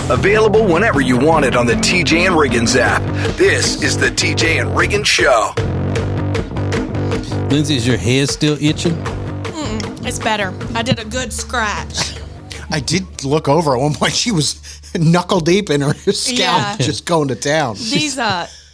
Available whenever you want it on the TJ and Riggins app. This is the TJ and Riggins Show. Lindsay, is your head still itching? It's better. I did a good scratch. I did look over at one point. She was knuckle deep in her scalp, just going to town. These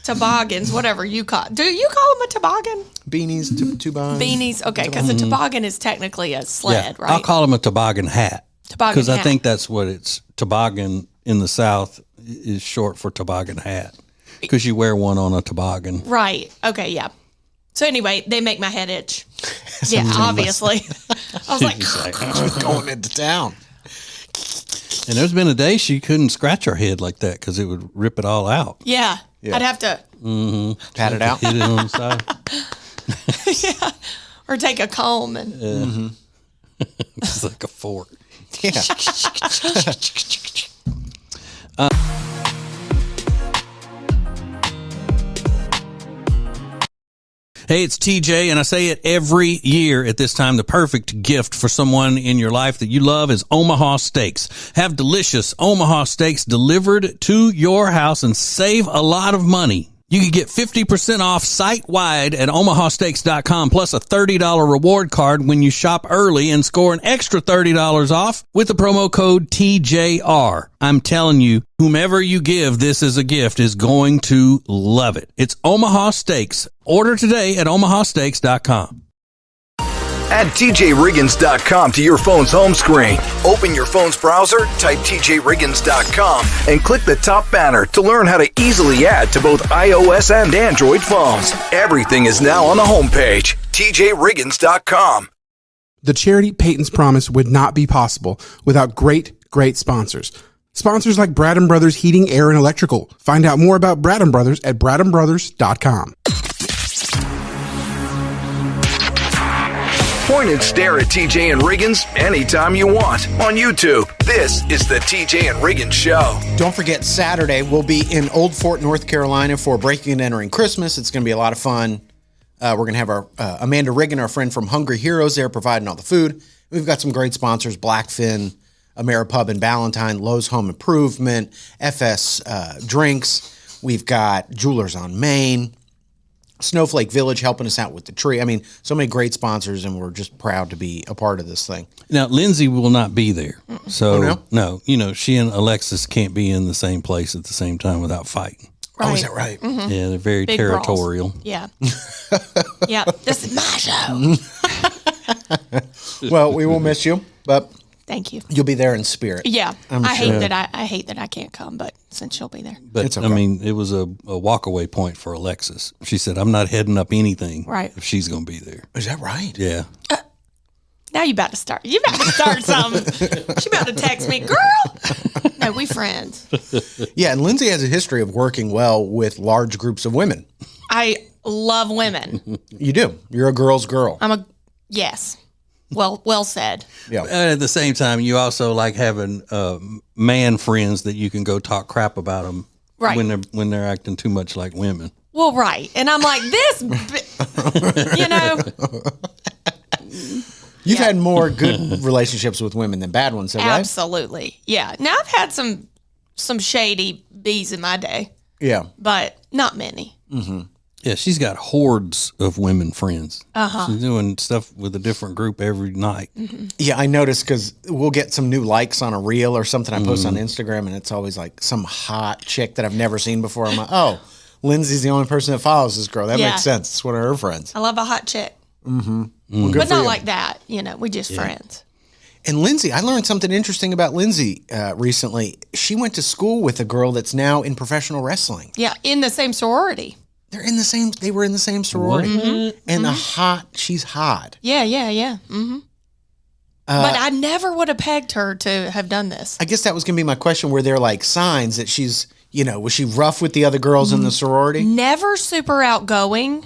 toboggans, whatever you call. Do you call them a toboggan? Beanies, toboggan. Beanies, okay, because a toboggan is technically a sled, right? I'll call them a toboggan hat. Toboggan Because I hat. think that's what it's, toboggan in the South is short for toboggan hat. Because you wear one on a toboggan. Right. Okay, yeah. So anyway, they make my head itch. Yeah, obviously. I was like, going into town. And there's been a day she couldn't scratch her head like that because it would rip it all out. yeah. I'd have to, Pat it out. Hit it on the side. yeah, or take a comb and. It's like a fork. Yeah. Hey, it's TJ, and I say it every year at this time. The perfect gift for someone in your life that you love is Omaha Steaks. Have delicious Omaha Steaks delivered to your house and save a lot of money. You can get 50% off site-wide at omahasteaks.com, plus a $30 reward card when you shop early and score an extra $30 off with the promo code TJR. I'm telling you, whomever you give this as a gift is going to love it. It's Omaha Steaks. Order today at omahasteaks.com. Add TJRiggins.com to your phone's home screen. Open your phone's browser, type TJRiggins.com, and click the top banner to learn how to easily add to both iOS and Android phones. Everything is now on the homepage, TJRiggins.com. The charity Peyton's Promise would not be possible without great sponsors. Sponsors like Brad & Brothers Heating, Air, and Electrical. Find out more about Brad & Brothers at bradandbrothers.com. Point and stare at TJ and Riggins anytime you want on YouTube. This is the TJ and Riggins Show. Don't forget, Saturday we'll be in Old Fort, North Carolina for Breaking and Entering Christmas. It's going to be a lot of fun. We're going to have our Amanda Riggin, our friend from Hungry Heroes, there providing all the food. We've got some great sponsors: Blackfin, AmeriPub and Ballantyne, Lowe's Home Improvement, FS Drinks. We've got Jewelers on Main, Snowflake Village helping us out with the tree. I mean, so many great sponsors, and we're just proud to be a part of this thing. Now, Lindsay will not be there. So, no? She and Alexis can't be in the same place at the same time without fighting. Right. Oh, is that right? Mm-hmm. Yeah, they're very Big territorial. brawls. Yeah. Yeah. This is my show. Well, we will miss you, but Thank you. you'll be there in spirit. Yeah. I'm I sure. hate that I can't come, but since you'll be there. But, It's okay. I mean, it was a walk-away point for Alexis. She said, I'm not heading up anything if she's going to be there. Is that right? Yeah. Now you about to start. You about to start something. She about to text me, girl. No, we friends. Yeah, and Lindsay has a history of working well with large groups of women. I love women. You do. You're a girl's girl. Yes. Well said. Yeah. At the same time, you also like having man friends that you can go talk crap about them Right. when they're acting too much like women. Well, right. And I'm like, You've had more good relationships with women than bad ones, right? Absolutely. Yeah. Now I've had some shady bees in my day, Yeah. but not many. Yeah, she's got hordes of women friends. Uh-huh. She's doing stuff with a different group every night. Yeah, I noticed because we'll get some new likes on a reel or something I post on Instagram, and it's always like some hot chick that I've never seen before. I'm like, oh, Lindsay's the only person that follows this girl. That Yeah. makes sense. It's one of her friends. I love a hot chick, Well, good but for not you. like that. We just friends. And Lindsay, I learned something interesting about Lindsay recently. She went to school with a girl that's now in professional wrestling. Yeah. In the same sorority. They were in the same sorority. And she's hot. Yeah. Mm-hmm. But I never would have pegged her to have done this. I guess that was going to be my question. Were there like signs that she's, was she rough with the other girls in the sorority? Never super outgoing.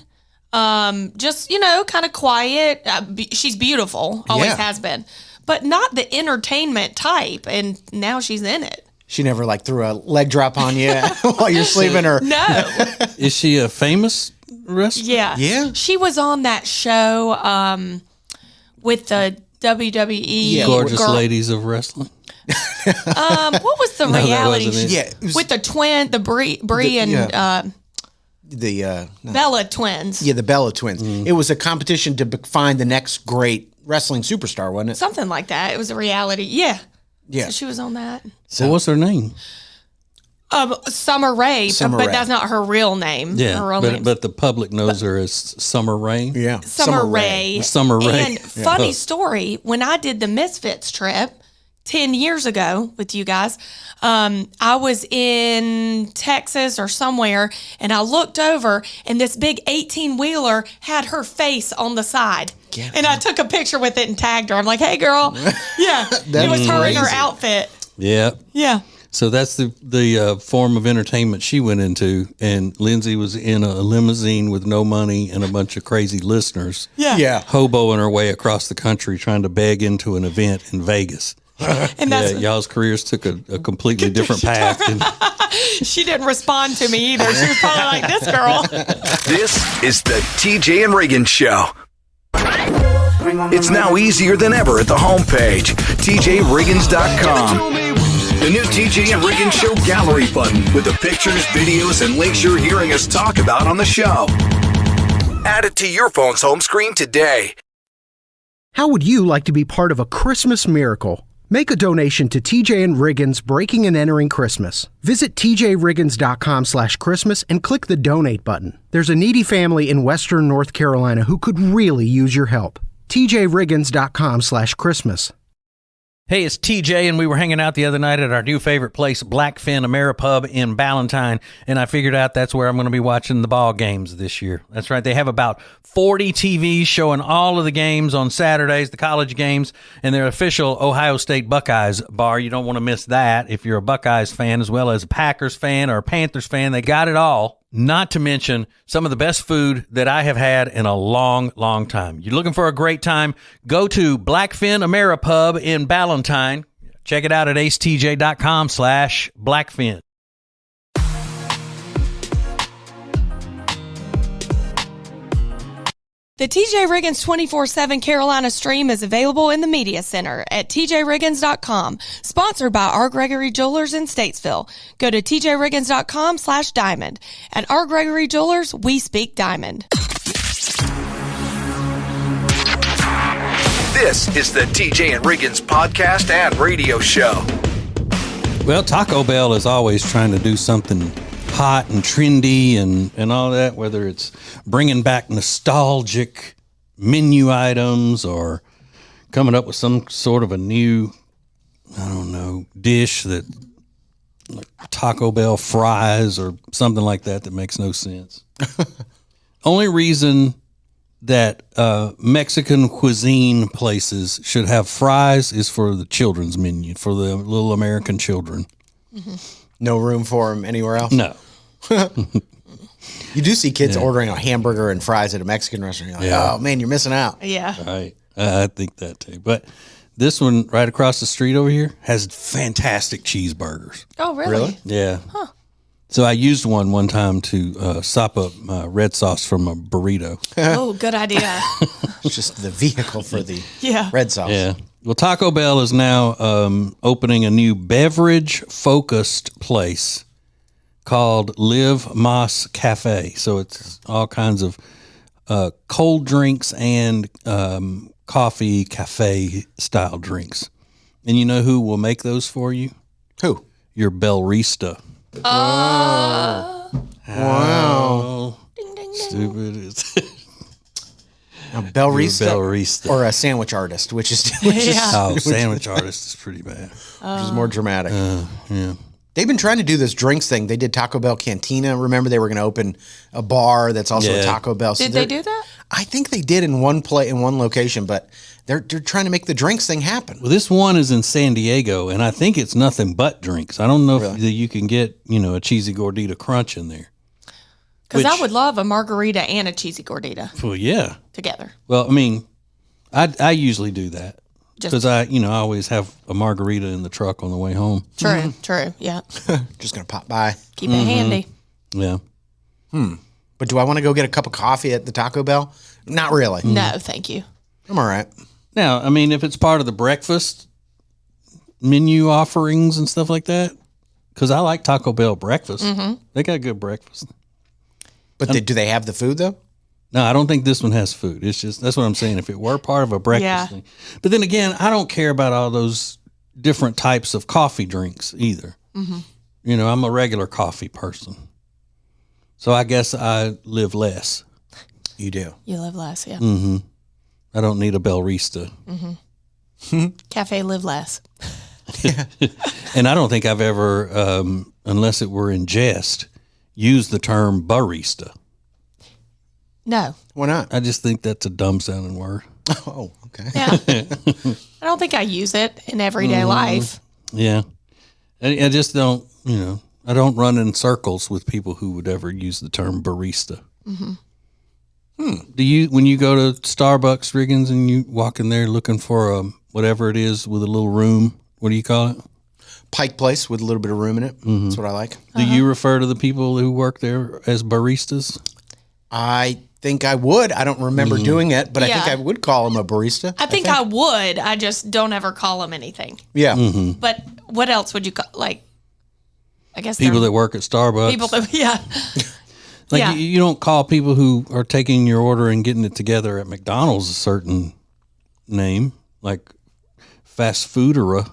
Just, kind of quiet. She's beautiful. Always has been. But not the entertainment type. And now she's in it. She never like threw a leg drop on you while you're sleeping or No. Is she a famous wrestler? Yeah. Yeah. She was on that show with the WWE Gorgeous girl. Ladies of Wrestling. What was the that reality wasn't it. Yeah, it was with the twin, the Bree and Bella twins? Yeah, the Bella twins. It was a competition to find the next great wrestling superstar, wasn't it? Something like that. It was a reality. Yeah. Yeah. So she was on that. So what's her name? Summer Rae, Summer but Rae. that's not her real name. Yeah, Her real name. but the public knows her as Summer Rae. Yeah. Summer Rae. Summer Rae. And funny story, when I did the Misfits trip 10 years ago with you guys, I was in Texas or somewhere, and I looked over, and this big 18-wheeler had her face on the side. And I took a picture with it and tagged her. I'm like, hey, girl. Yeah. It was her in her outfit. Yeah. Yeah. So that's the form of entertainment she went into, and Lindsay was in a limousine with no money and a bunch of crazy listeners. Yeah. Hoboing her way across the country trying to beg into an event in Vegas. And that's y'all's careers took a completely different path. And she didn't respond to me either. She was probably like, this girl. This is the TJ and Riggins Show. It's now easier than ever at the homepage, tjriggins.com. The new TJ and Riggins Show gallery button with the pictures, videos, and links you're hearing us talk about on the show. Add it to your phone's home screen today. How would you like to be part of a Christmas miracle? Make a donation to TJ and Riggins Breaking and Entering Christmas. Visit tjriggins.com/Christmas and click the donate button. There's a needy family in Western North Carolina who could really use your help. tjriggins.com/Christmas. Hey, it's TJ, and we were hanging out the other night at our new favorite place, Blackfin Ameripub in Ballantyne, and I figured out that's where I'm going to be watching the ball games this year. That's right. They have about 40 TVs showing all of the games on Saturdays, the college games, and their official Ohio State Buckeyes bar. You don't want to miss that if you're a Buckeyes fan as well as a Packers fan or a Panthers fan. They got it all. Not to mention some of the best food that I have had in a long, long time. You're looking for a great time? Go to Blackfin Ameripub in Ballantyne. Check it out at acetj.com/Blackfin. The TJ Riggins 24/7 Carolina stream is available in the Media Center at tjriggins.com. Sponsored by R. Gregory Jewelers in Statesville. Go to tjriggins.com/diamond. At R. Gregory Jewelers, we speak diamond. This is the TJ and Riggins podcast and radio show. well, Taco Bell is always trying to do something hot and trendy and all that, whether it's bringing back nostalgic menu items or coming up with some sort of a new, I don't know, dish that like Taco Bell fries or something like that makes no sense. Only reason that Mexican cuisine places should have fries is for the children's menu, for the little American children. Mm-hmm. No room for them anywhere else? No. You do see kids ordering a hamburger and fries at a Mexican restaurant. You're like, oh, man, you're missing out. Yeah. Right. I think that too. But this one right across the street over here has fantastic cheeseburgers. Oh, really? Yeah. Huh. So I used one time to sop up red sauce from a burrito. Oh, good idea. It's just the vehicle for the Yeah. red sauce. Yeah. Well, Taco Bell is now opening a new beverage-focused place called Live Mas Cafe. So it's all kinds of cold drinks and coffee cafe-style drinks. And you know who will make those for you? Who? Your Bellrista. Wow. Ding, ding, ding. Stupid is A Bellrista Bellrista. or a sandwich artist, which is Oh, sandwich artist is pretty bad. which is more dramatic. Yeah. They've been trying to do this drinks thing. They did Taco Bell Cantina. Remember, they were going to open a bar that's also a Yeah. Taco Bell. So Did they do that? I think they did in one location, but they're trying to make the drinks thing happen. Well, this one is in San Diego, and I think it's nothing but drinks. I don't know if you can get, a cheesy gordita crunch in there. Because I Which- would love a margarita and a cheesy gordita Well, yeah. together. Well, I mean, I usually do that Just- because I always have a margarita in the truck on the way home. True, true. Yeah. Just going to pop by. Keep it handy. Yeah. But do I want to go get a cup of coffee at the Taco Bell? Not really. No, thank you. I'm all right. Now, I mean, if it's part of the breakfast, menu offerings and stuff like that? Because I like Taco Bell breakfast. They got good breakfast. But do they have the food though? No, I don't think this one has food. It's just, that's what I'm saying. If it were part of a breakfast thing. But then again, I don't care about all those different types of coffee drinks either. You know, I'm a regular coffee person. So I guess I live less. You do. You live less, yeah. I don't need a Bellrista. Cafe live less. And I don't think I've ever, unless it were in jest, used the term barista. No. Why not? I just think that's a dumb sounding word. Oh, okay. Yeah. I don't think I use it in everyday life. Yeah. I just don't, you know, I don't run in circles with people who would ever use the term barista. Do you, when you go to Starbucks, Riggins, and you walk in there looking for whatever it is with a little room, what do you call it? Pike Place with a little bit of room in it. That's what I like. Do you refer to the people who work there as baristas? I think I would. I don't remember doing it, but I think Yeah. I would call him a barista. I think I would. I just don't ever call them anything. Yeah. But what else would you call, like, I guess People they're that work at Starbucks. people that, yeah. Like Yeah. you don't call people who are taking your order and getting it together at McDonald's a certain name, like fast foodera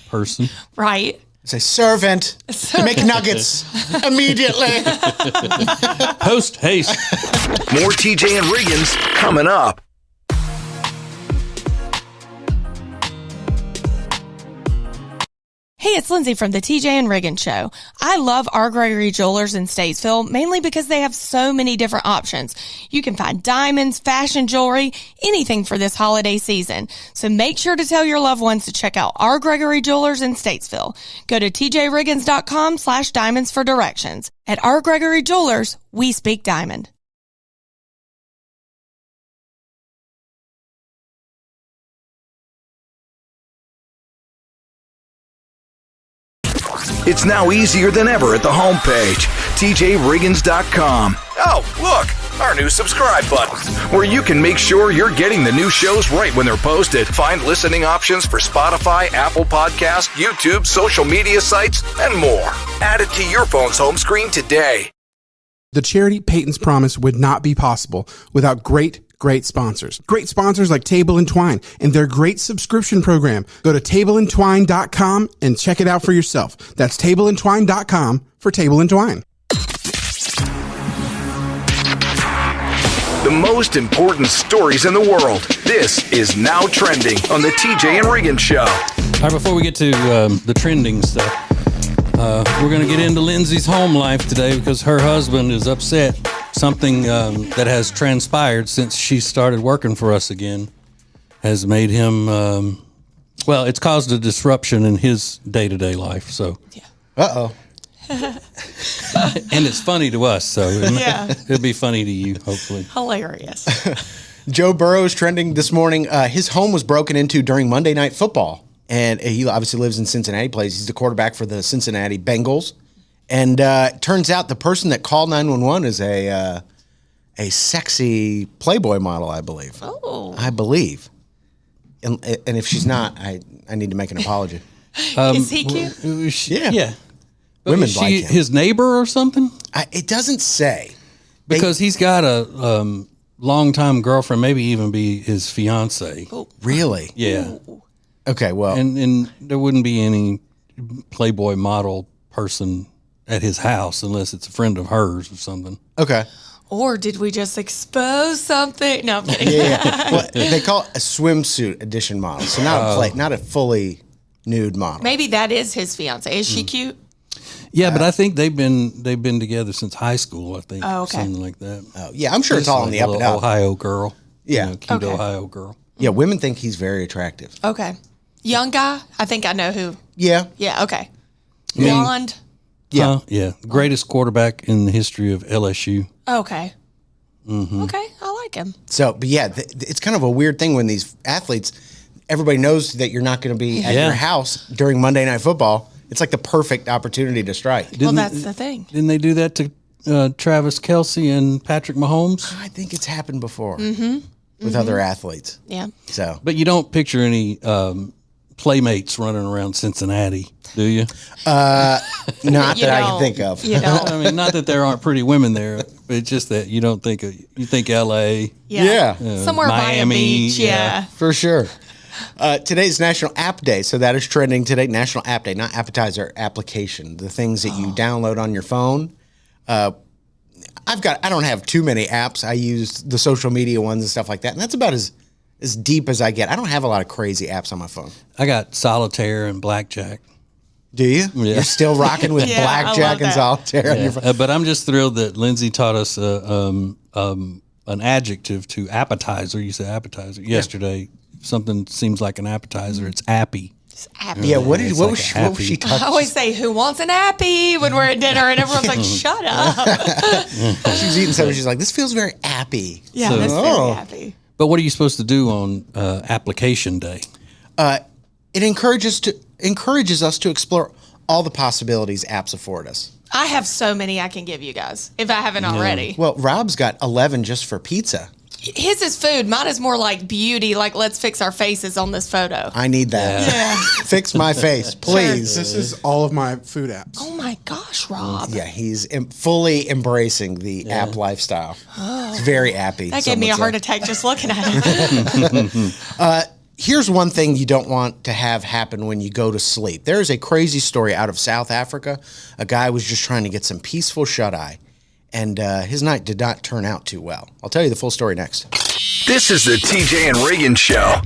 person. Right. Say servant, make nuggets immediately. Post haste. More TJ and Riggins coming up. Hey, it's Lindsay from the TJ and Riggins Show. I love our Gregory Jewelers in Statesville, mainly because they have so many different options. You can find diamonds, fashion jewelry, anything for this holiday season. So make sure to tell your loved ones to check out our Gregory Jewelers in Statesville. Go to tjriggins.com/diamonds for directions. At our Gregory Jewelers, we speak diamond. It's now easier than ever at the homepage, tjriggins.com. Oh, look, our new subscribe button, where you can make sure you're getting the new shows right when they're posted. Find listening options for Spotify, Apple Podcasts, YouTube, social media sites, and more. Add it to your phone's home screen today. The charity Peyton's Promise would not be possible without great sponsors. Great sponsors like Table and Twine and their great subscription program. Go to tableandtwine.com and check it out for yourself. That's tableandtwine.com for Table and Twine. The most important stories in the world. This is Now Trending on the TJ and Riggins Show. All right, before we get to the trending stuff, we're going to get into Lindsay's home life today because her husband is upset. Something that has transpired since she started working for us again has made him, well, it's caused a disruption in his day-to-day life. So, Uh-oh. and it's funny to us, so it'll be funny to you, hopefully. Hilarious. Joe Burrow is trending this morning. His home was broken into during Monday Night Football. And he obviously lives in Cincinnati, he's the quarterback for the Cincinnati Bengals. And turns out the person that called 911 is a sexy Playboy model, I believe. Oh. I believe. And if she's not, I need to make an apology. Is he cute? Yeah. Women Is she like him. his neighbor or something? It doesn't say. Because he's got a longtime girlfriend, maybe even be his fiance. Really? Yeah. Okay, well. And there wouldn't be any Playboy model person at his house unless it's a friend of hers or something. Okay. Or did we just expose something? No, I'm kidding. Yeah. Well, they call it a swimsuit edition model. So not a fully nude model. Maybe that is his fiance. Is she cute? Yeah, but I think they've been together since high school, I think. Oh, okay. Something like that. Oh, yeah, I'm sure it's all on the a up and little up. Ohio girl. Yeah. You know, cute Okay. Ohio girl. Yeah, women think he's very attractive. Okay. Young guy? I think I know who. Yeah. Yeah, okay. Blonde? Yeah. Yeah. Greatest quarterback in the history of LSU. Okay. Okay, I like him. So, but yeah, it's kind of a weird thing when these athletes, everybody knows that you're not going to be at Yeah. your house during Monday Night Football. It's like the perfect opportunity to strike. Well, that's the thing. Didn't they do that to Travis Kelce and Patrick Mahomes? I think it's happened before with other athletes. Yeah. So, But you don't picture any playmates running around Cincinnati, do you? Not You that I can don't. think of. You don't. I mean, not that there aren't pretty women there, but it's just that you don't think you think L.A. Yeah. Somewhere by a Miami, beach. Yeah. For sure. Today's National App Day, so that is trending today. National App Day, not appetizer, application. The things that you download on your phone. I don't have too many apps. I use the social media ones and stuff like that, and that's about as deep as I get. I don't have a lot of crazy apps on my phone. I got solitaire and blackjack. Do you? Yeah. You're still rocking with Yeah, I blackjack love and that. solitaire on your phone. But I'm just thrilled that Lindsay taught us an adjective to appetizer. You said appetizer yesterday. Something seems like an appetizer. It's appy. Appy. Yeah, what It's was like she? a What was she happy- talking? I always say, who wants an appy when we're at dinner? And everyone's like, shut up. She's eating something. She's like, this feels very appy. Yeah, So- that's very happy. But what are you supposed to do on application day? It encourages us to explore all the possibilities apps afford us. I have so many I can give you guys if I haven't already. Well, Rob's got 11 just for pizza. His is food. Mine is more like beauty, like let's fix our faces on this photo. I need that. Fix my face, please. This is all of my food apps. Oh my gosh, Rob. Yeah, he's fully embracing the app lifestyle. It's very appy. That gave me a heart attack just looking at it. Here's one thing you don't want to have happen when you go to sleep. There is a crazy story out of South Africa. A guy was just trying to get some peaceful shut-eye, and his night did not turn out too well. I'll tell you the full story next. This is the TJ and Riggins Show.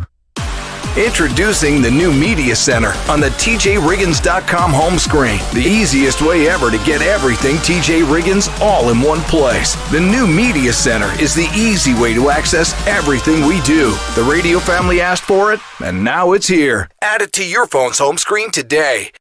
Introducing the new Media Center on the TJRiggins.com home screen. The easiest way ever to get everything TJ Riggins all in one place. The new Media Center is the easy way to access everything we do. The radio family asked for it, and now it's here. Add it to your phone's home screen today.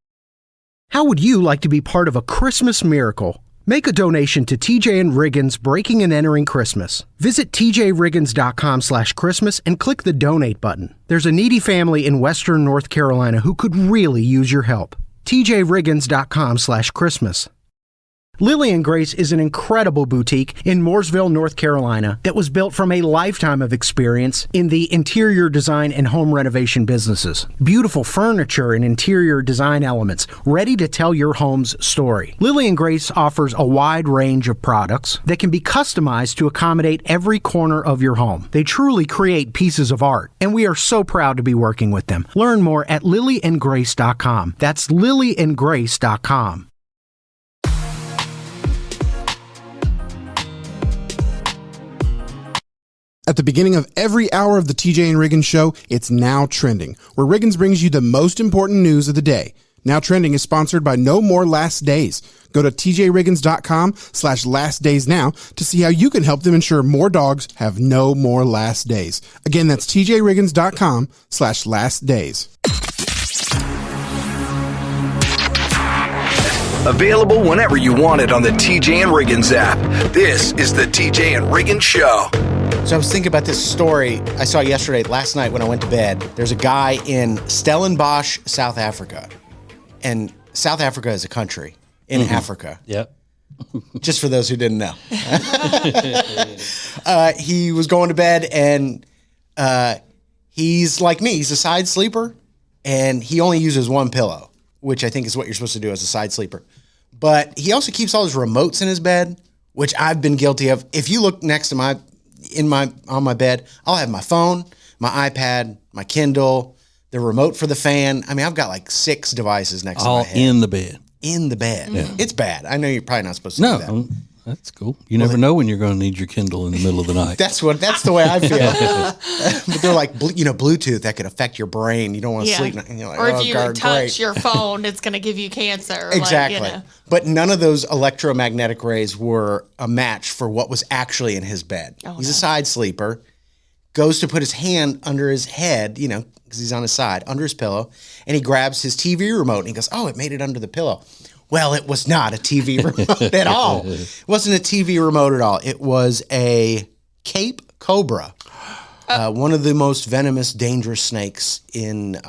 How would you like to be part of a Christmas miracle? Make a donation to TJ and Riggins Breaking and Entering Christmas. Visit tjriggins.com/Christmas and click the donate button. There's a needy family in Western North Carolina who could really use your help. tjriggins.com/Christmas. Lily and Grace is an incredible boutique in Mooresville, North Carolina that was built from a lifetime of experience in the interior design and home renovation businesses. Beautiful furniture and interior design elements ready to tell your home's story. Lily and Grace offers a wide range of products that can be customized to accommodate every corner of your home. They truly create pieces of art, and we are so proud to be working with them. Learn more at lilyandgrace.com. That's lilyandgrace.com. At the beginning of every hour of the TJ and Riggins Show, it's Now Trending, where Riggins brings you the most important news of the day. Now Trending is sponsored by No More Last Days. Go to tjriggins.com/lastdaysnow to see how you can help them ensure more dogs have no more last days. Again, that's tjriggins.com/lastdays. Available whenever you want it on the TJ and Riggins app. This is the TJ and Riggins Show. So I was thinking about this story I saw last night when I went to bed. There's a guy in Stellenbosch, South Africa. And South Africa is a country in Africa. Yep. Just for those who didn't know. He was going to bed, and he's like me. He's a side sleeper, and he only uses one pillow, which I think is what you're supposed to do as a side sleeper. But he also keeps all his remotes in his bed, which I've been guilty of. If you look next to on my bed, I'll have my phone, my iPad, my Kindle, the remote for the fan. I mean, I've got like 6 devices next to my All head. in the bed. In the bed. It's bad. I know you're probably not supposed to do that. No, that's cool. You never know when you're going to need your Kindle in the middle of the night. That's the way I feel. But they're like, Bluetooth that could affect your brain. You don't want to sleep. And you're like, or if oh, you God, touch great. your phone, it's going to give you cancer. Exactly. Like, you know. But none of those electromagnetic rays were a match for what was actually in his bed. He's a side sleeper, goes to put his hand under his head, because he's on his side, under his pillow, and he grabs his TV remote and he goes, oh, it made it under the pillow. Well, it was not a TV remote at all. It wasn't a TV remote at all. It was a Cape Cobra, one of the most venomous, dangerous snakes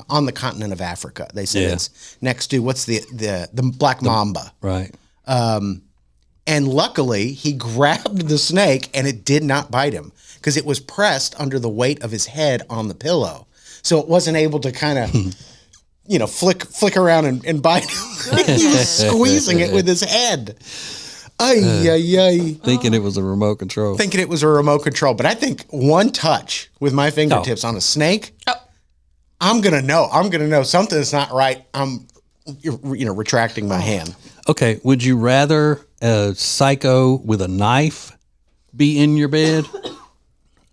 on the continent of Africa. They say it's next to what's the black mamba. Right. And luckily, he grabbed the snake and it did not bite him because it was pressed under the weight of his head on the pillow. So it wasn't able to kind of flick around and bite him. He was squeezing it with his head. Thinking it was a remote control. Thinking it was a remote control. But I think one touch with my fingertips on a snake, I'm going to know. I'm going to know something's not right. I'm retracting my hand. Okay, would you rather a psycho with a knife be in your bed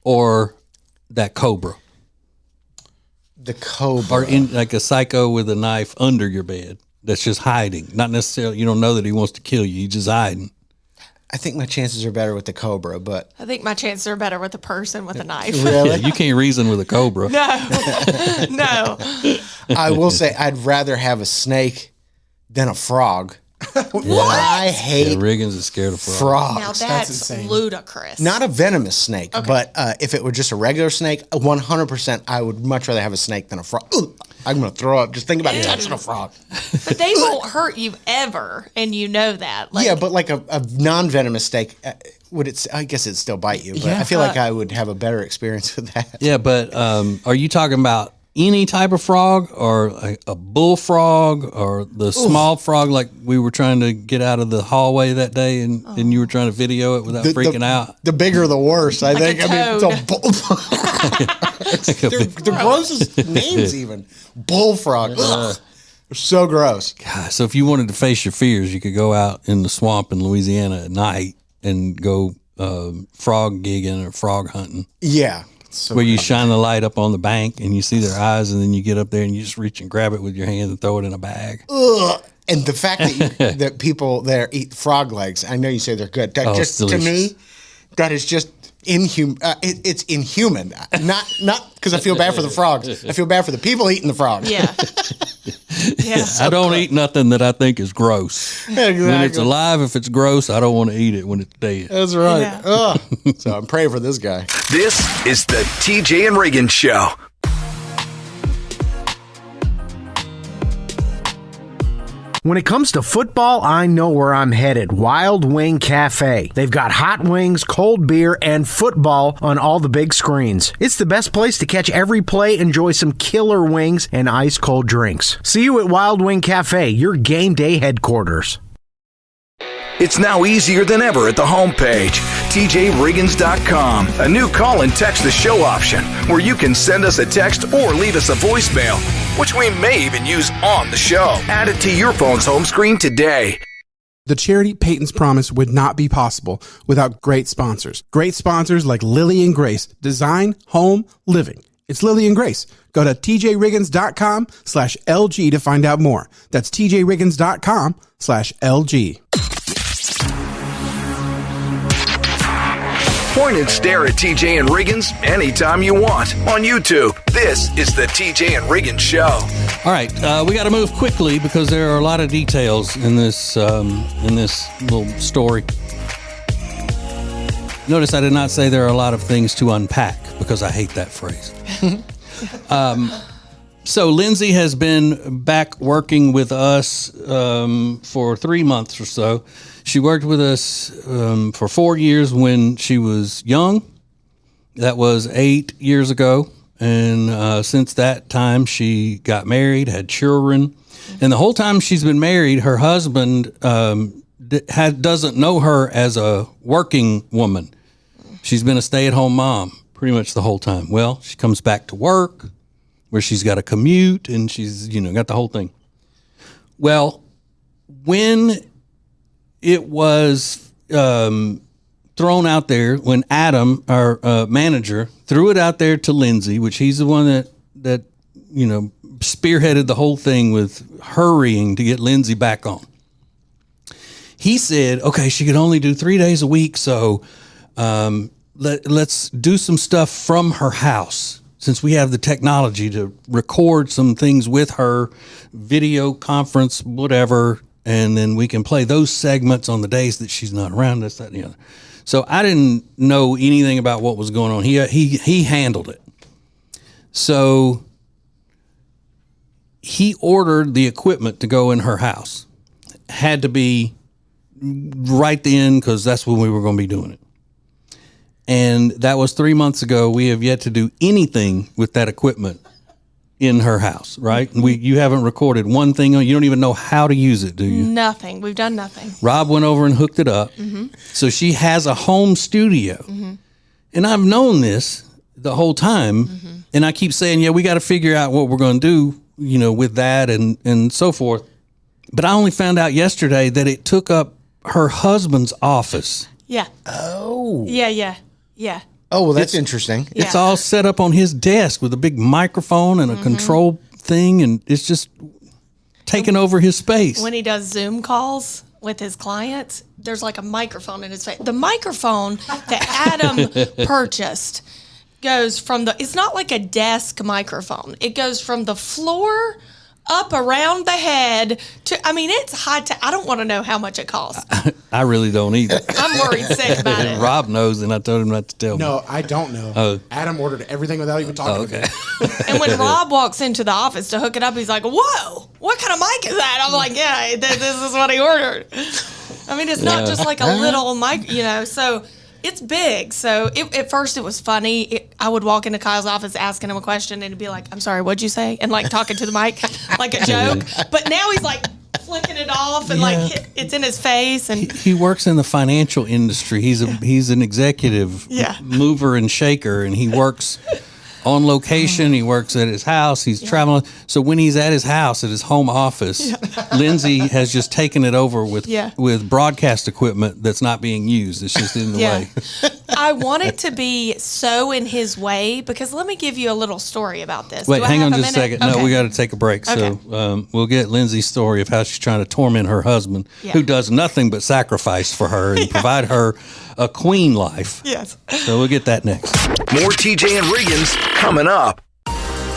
or that cobra? The cobra. Or in like a psycho with a knife under your bed that's just hiding. Not necessarily, you don't know that he wants to kill you. He's just hiding. I think my chances are better with the cobra, but... I think my chances are better with a person with a knife. Really? Yeah, you can't reason with a cobra. No. I will say I'd rather have a snake than a frog. I hate Riggins is scared of frogs. frogs. Now that's ludicrous. Not a venomous snake, but if it were just a regular snake, 100% I would much rather have a snake than a frog. Ugh, I'm going to throw up. Just think about touching a frog. But they won't hurt you ever, and you know that. Yeah, but like a non-venomous snake, I guess it'd still bite you, but I feel like I would have a better experience with that. Yeah, but are you talking about any type of frog or a bullfrog or the small frog like we were trying to get out of the hallway that day and you were trying to video it without freaking out? The bigger the worse, I think. a I mean, the grossest names even. Bullfrog. Ugh. They're so gross. God, so if you wanted to face your fears, you could go out in the swamp in Louisiana at night and go frog gigging or frog hunting. Yeah. So where you shine the light up on the bank and you see their eyes, and then you get up there and you just reach and grab it with your hand and throw it in a bag. Ugh. And the fact that that people there eat frog legs, I know you say they're good. That just to me, that is just inhuman. It's inhuman. Not because I feel bad for the frogs. I feel bad for the people eating the frogs. Yeah. Yeah. I don't eat nothing that I think is gross. Exactly. When it's alive, if it's gross, I don't want to eat it when it's dead. That's right. Yeah. Ugh. So I'm praying for this guy. This is the TJ and Riggins Show. When it comes to football, I know where I'm headed. Wild Wing Cafe. They've got hot wings, cold beer, and football on all the big screens. It's the best place to catch every play, enjoy some killer wings, and ice cold drinks. See you at Wild Wing Cafe, your game day headquarters. It's now easier than ever at the homepage, tjriggins.com. A new call and text the show option where you can send us a text or leave us a voicemail, which we may even use on the show. Add it to your phone's home screen today. The charity Peyton's Promise would not be possible without great sponsors. Great sponsors like Lily and Grace, Design, Home, Living. It's Lily and Grace. Go to tjriggins.com/LG to find out more. That's tjriggins.com/LG. Point and stare at TJ and Riggins anytime you want on YouTube. This is the TJ and Riggins Show. All right, we got to move quickly because there are a lot of details in this little story. Notice I did not say there are a lot of things to unpack because I hate that phrase. So Lindsay has been back working with us for 3 months or so. She worked with us for 4 years when she was young. That was 8 years ago. And since that time, she got married, had children. And the whole time she's been married, her husband doesn't know her as a working woman. She's been a stay-at-home mom pretty much the whole time. Well, she comes back to work where she's got a commute and she's, got the whole thing. Well, when it was thrown out there, when Adam, our manager, threw it out there to Lindsay, which he's the one that spearheaded the whole thing with hurrying to get Lindsay back on. He said, okay, she could only do 3 days a week, so let's do some stuff from her house. Since we have the technology to record some things with her, video conference, whatever, and then we can play those segments on the days that she's not around, this, that, and the other. So I didn't know anything about what was going on. He handled it. So he ordered the equipment to go in her house. Had to be right then because that's when we were going to be doing it. And that was 3 months ago. We have yet to do anything with that equipment in her house, right? You haven't recorded one thing. You don't even know how to use it, do you? Nothing. We've done nothing. Rob went over and hooked it up. So she has a home studio. And I've known this the whole time. And I keep saying, yeah, we got to figure out what we're going to do, with that and so forth. But I only found out yesterday that it took up her husband's office. Yeah. Oh. Yeah. Oh, well, that's interesting. Yeah. It's all set up on his desk with a big microphone and a control thing, and it's just taking over his space. When he does Zoom calls with his clients, there's like a microphone in his face. The microphone that Adam purchased goes from it's not like a desk microphone. It goes from the floor up around the head to, it's high tech. I don't want to know how much it costs. I really don't either. I'm worried sick about it. Rob knows, and I told him not to tell me. No, I don't know. Oh. Adam ordered everything without even talking to me. And when Rob walks into the office to hook it up, he's like, whoa, what kind of mic is that? I'm like, yeah, this is what he ordered. It's not just like a little mic, so it's big. So at first it was funny. I would walk into Kyle's office asking him a question and he'd be like, I'm sorry, what'd you say? And like talking to the mic like a joke. But now he's like flicking it off and like it's in his face. And he works in the financial industry. He's an executive mover and shaker, and he works on location. He works at his house. He's traveling. So when he's at his house, at his home office, Lindsay has just taken it over with broadcast equipment that's not being used. It's just in the way. I want it to be so in his way, because let me give you a little story about this. Wait, hang on just a second. Okay. No, we got to take a break. Okay. So we'll get Lindsay's story of how she's trying to torment her husband, who does nothing but sacrifice for her and provide her a queen life. Yes. So we'll get that next. More TJ and Riggins coming up.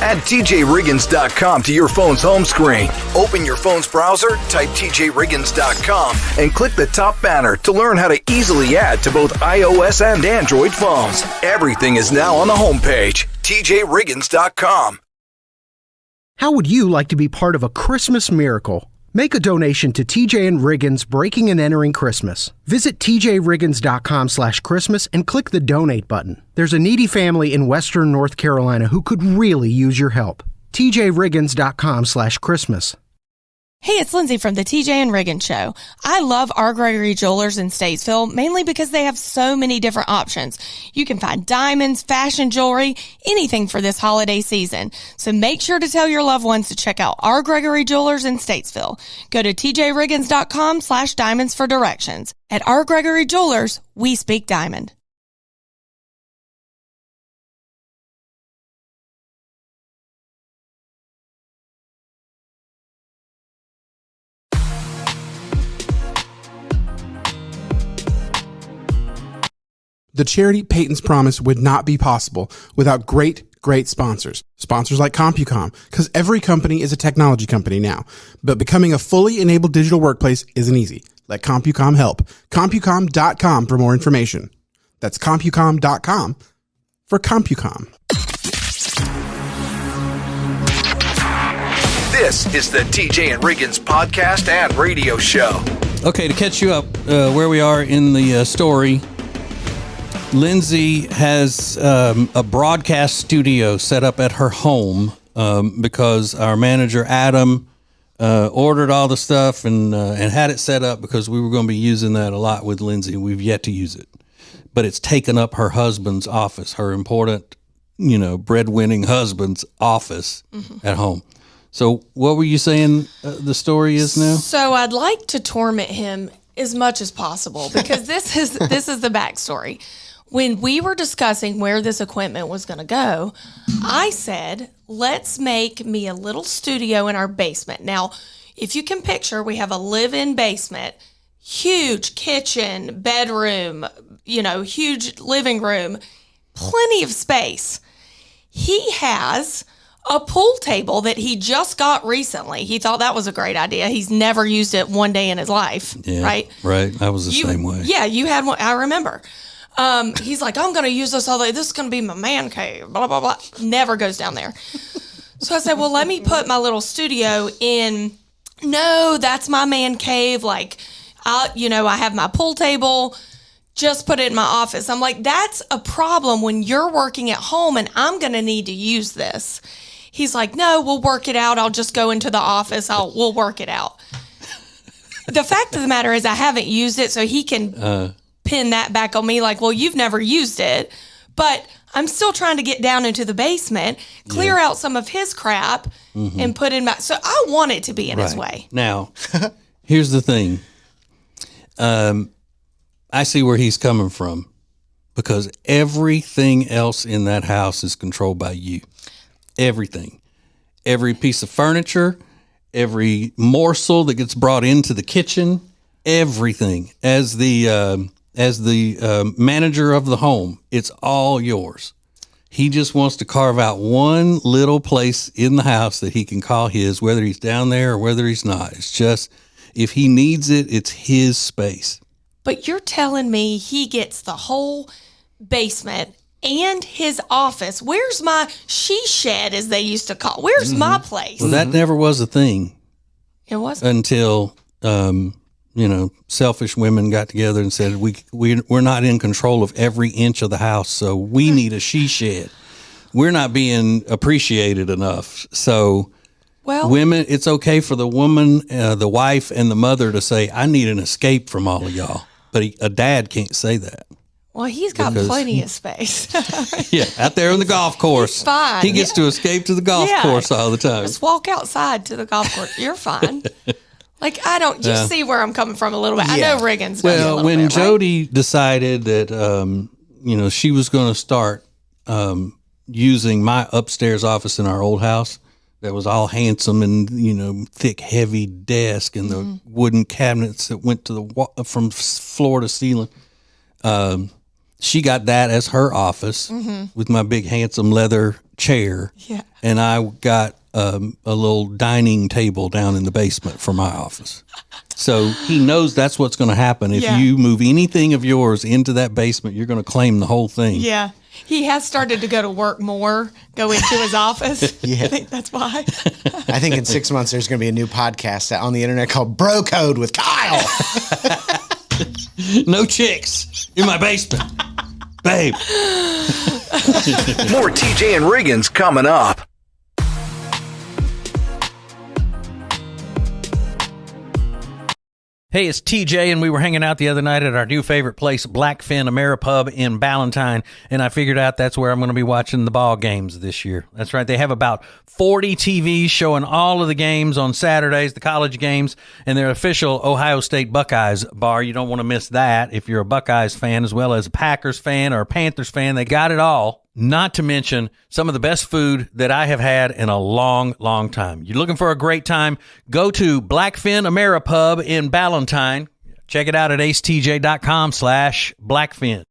Add TJRiggins.com to your phone's home screen. Open your phone's browser, type TJRiggins.com, and click the top banner to learn how to easily add to both iOS and Android phones. Everything is now on the homepage, TJRiggins.com. How would you like to be part of a Christmas miracle? Make a donation to TJ and Riggins Breaking and Entering Christmas. Visit tjriggins.com/Christmas and click the donate button. There's a needy family in Western North Carolina who could really use your help. tjriggins.com/Christmas. Hey, it's Lindsay from the TJ and Riggins Show. I love R. Gregory Jewelers in Statesville, mainly because they have so many different options. You can find diamonds, fashion jewelry, anything for this holiday season. So make sure to tell your loved ones to check out R. Gregory Jewelers in Statesville. Go to tjriggins.com/diamonds for directions. At R. Gregory Jewelers, we speak diamond. The charity Peyton's Promise would not be possible without great sponsors. Sponsors like CompuCom, because every company is a technology company now. But becoming a fully enabled digital workplace isn't easy. Let CompuCom help. CompuCom.com for more information. That's CompuCom.com for CompuCom. This is the TJ and Riggins podcast and radio show. Okay, to catch you up where we are in the story, Lindsay has a broadcast studio set up at her home because our manager, Adam, ordered all the stuff and had it set up because we were going to be using that a lot with Lindsay. We've yet to use it. But it's taken up her husband's office, her important, breadwinning husband's office at home. So what were you saying the story is now? So I'd like to torment him as much as possible because this is the backstory. When we were discussing where this equipment was going to go, I said, let's make me a little studio in our basement. Now, if you can picture, we have a live-in basement, huge kitchen, bedroom, huge living room, plenty of space. He has a pool table that he just got recently. He thought that was a great idea. He's never used it one day in his life, right? Right. I was the same way. Yeah, you had one. I remember. He's like, I'm going to use this all day. This is going to be my man cave, blah, blah, blah. Never goes down there. So I said, well, let me put my little studio in. No, that's my man cave. Like, I have my pool table. Just put it in my office. I'm like, that's a problem when you're working at home and I'm going to need to use this. He's like, no, we'll work it out. I'll just go into the office. We'll work it out. The fact of the matter is I haven't used it, so he can pin that back on me like, well, you've never used it. But I'm still trying to get down into the basement, clear out some of his crap, and put in back. So I want it to be in his way. Now, here's the thing. I see where he's coming from because everything else in that house is controlled by you. Everything. Every piece of furniture, every morsel that gets brought into the kitchen, everything. As the manager of the home, it's all yours. He just wants to carve out one little place in the house that he can call his, whether he's down there or whether he's not. It's just, if he needs it, it's his space. But you're telling me he gets the whole basement and his office. Where's my she shed, as they used to call? Where's my place? Well, that never was a thing. It wasn't until selfish women got together and said we're not in control of every inch of the house, so we need a she shed. We're not being appreciated enough. So, women, it's okay for the woman, the wife, and the mother to say, "I need an escape from all of y'all." But a dad can't say that. Well, he's got plenty of space. Yeah, out there on the golf course. He's fine. He gets to escape to the golf course all the time. Just walk outside to the golf course. You're fine. Like, I don't, you see where I'm coming from a little bit. I know Riggins. Well, when Jody decided that, she was going to start using my upstairs office in our old house that was all handsome and, thick, heavy desk and the wooden cabinets that went to from floor to ceiling. She got that as her office with my big, handsome leather chair. Yeah. And I got a little dining table down in the basement for my office. So he knows that's what's going to happen. If you move anything of yours into that basement, you're going to claim the whole thing. Yeah. He has started to go to work more, go into his office. Yeah. I think that's why. I think in 6 months there's going to be a new podcast on the internet called Bro Code with Kyle. No chicks in my basement. Babe. More TJ and Riggins coming up. Hey, it's TJ, and we were hanging out the other night at our new favorite place, Blackfin AmeriPub in Ballantyne, and I figured out that's where I'm going to be watching the ball games this year. That's right. They have about 40 TVs showing all of the games on Saturdays, the college games, and their official Ohio State Buckeyes bar. You don't want to miss that if you're a Buckeyes fan as well as a Packers fan or a Panthers fan. They got it all. Not to mention some of the best food that I have had in a long, long time. You're looking for a great time? Go to Blackfin AmeriPub in Ballantyne. Check it out at acetj.com/Blackfin.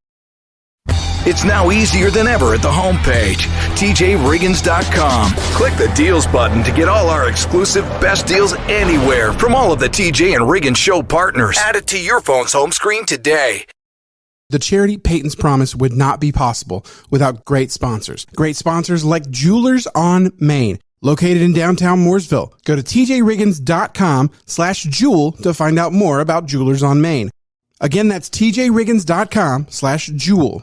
It's now easier than ever at the homepage, tjriggins.com. Click the deals button to get all our exclusive best deals anywhere from all of the TJ and Riggins show partners. Add it to your phone's home screen today. The charity Peyton's Promise would not be possible without great sponsors. Great sponsors like Jewelers on Main, located in downtown Mooresville. Go to tjriggins.com/jewel to find out more about Jewelers on Main. Again, that's tjriggins.com/jewel.